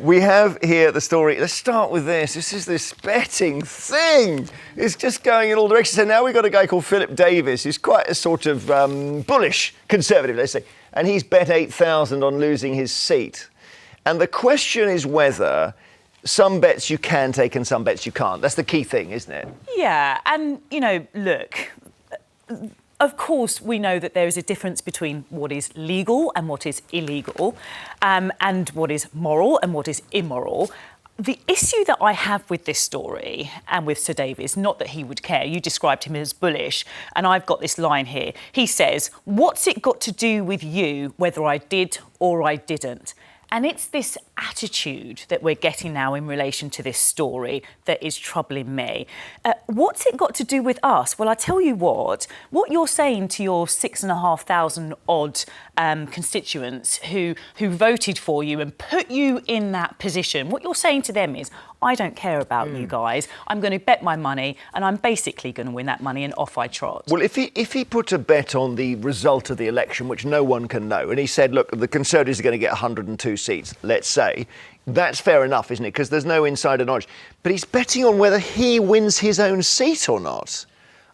We have here the story. Let's start with this. This is this betting thing. It's just going in all directions. So now we've got a guy called Philip Davies, who's quite a sort of bullish conservative, let's say. And he's bet 8,000 on losing his seat. And the question is whether some bets you can take and some bets you can't. That's the key thing, isn't it? Yeah, and, look, of course, we know that there is a difference between what is legal and what is illegal, and what is moral and what is immoral. The issue that I have with this story and with Sir Davies, not that he would care, you described him as bullish, and I've got this line here. He says, "What's it got to do with you whether I did or I didn't?" And it's this attitude that we're getting now in relation to this story that is troubling me. What's it got to do with us? Well, I tell you what you're saying to your 6,500 odd constituents who voted for you and put you in that position, what you're saying to them is, I don't care about you guys. I'm going to bet my money and I'm basically going to win that money and off I trot. Well, if he put a bet on the result of the election, which no one can know, and he said, look, the Conservatives are going to get 102 seats, let's say, that's fair enough, isn't it? Because there's no insider knowledge. But he's betting on whether he wins his own seat or not.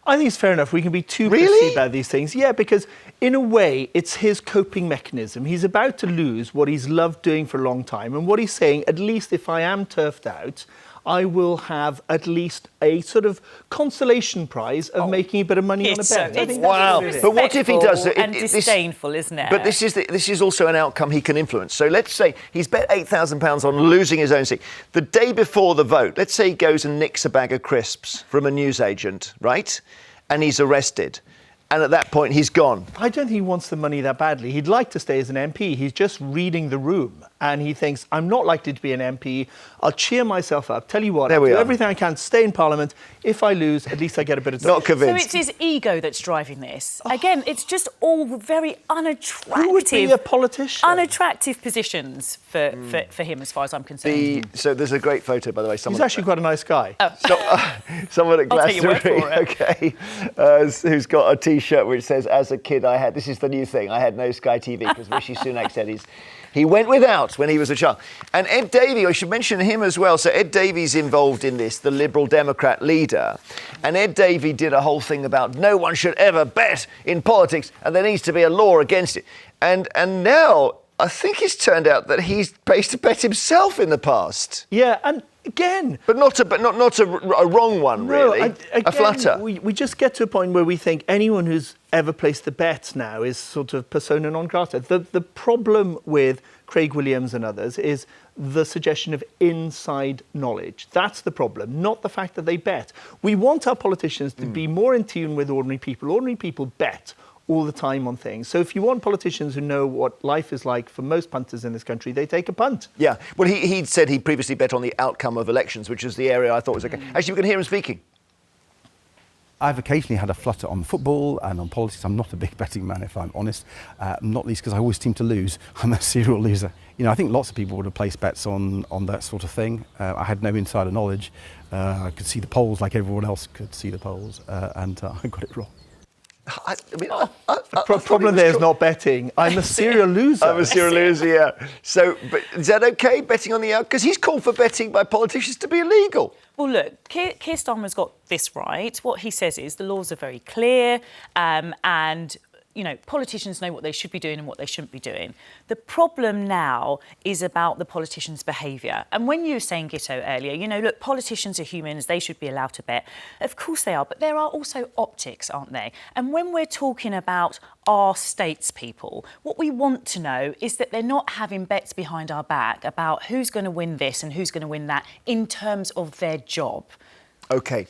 I think it's fair enough. We can be too pissy about these things. Yeah, because in a way, it's his coping mechanism. He's about to lose what he's loved doing for a long time. And what he's saying, at least if I am turfed out, I will have at least a sort of consolation prize of making a bit of money on a bet. Wow. But what if he does it? And disdainful, isn't it? But this is also an outcome he can influence. So let's say he's bet £8,000 on losing his own seat. The day before the vote, let's say he goes and nicks a bag of crisps from a newsagent, right? And he's arrested. And at that point, he's gone. I don't think he wants the money that badly. He'd like to stay as an MP. He's just reading the room. And he thinks, I'm not likely to be an MP. I'll cheer myself up. Tell you what, I'll do everything I can to stay in Parliament. If I lose, at least I get a bit of time. Not convinced. So it's his ego that's driving this. Again, it's just all very unattractive. Who would be a politician? Unattractive positions for him, as far as I'm concerned. So there's a great photo, by the way. He's actually quite a nice guy. Someone at Glastonbury, okay, who's got a T-shirt which says, as a kid I had, this is the new thing, I had no Sky TV, because Rishi Sunak said he went without when he was a child. And Ed Davey, I should mention him as well. So Ed Davey's involved in this, the Liberal Democrat leader. And Ed Davey did a whole thing about no one should ever bet in politics and there needs to be a law against it. And now I think it's turned out that he's placed a bet himself in the past. Yeah, and again... But not a wrong one, really. A flutter. We just get to a point where we think anyone who's ever placed a bet now is sort of persona non grata. The problem with Craig Williams and others is the suggestion of inside knowledge. That's the problem, not the fact that they bet. We want our politicians to be more in tune with ordinary people. Ordinary people bet all the time on things. So if you want politicians who know what life is like for most punters in this country, they take a punt. Yeah. Well, he said he previously bet on the outcome of elections, which is the area I thought was okay. Actually, we can hear him speaking. I've occasionally had a flutter on football and on politics. I'm not a big betting man, if I'm honest, not least because I always seem to lose. I'm a serial loser. I think lots of people would have placed bets on that sort of thing. I had no insider knowledge. I could see the polls like everyone else could see the polls, and I got it wrong. The problem there is not betting. I'm a serial loser. I'm a serial loser, yeah. So, but is that okay, betting on the out? Because he's called for betting by politicians to be illegal. Well, look, Keir Starmer's got this right. What he says is the laws are very clear, and politicians know what they should be doing and what they shouldn't be doing. The problem now is about the politicians' behaviour. And when you were saying, Gitto, earlier, look, politicians are humans, they should be allowed to bet. Of course they are, but there are also optics, aren't they? And when we're talking about our statespeople, what we want to know is that they're not having bets behind our back about who's going to win this and who's going to win that in terms of their job. OK.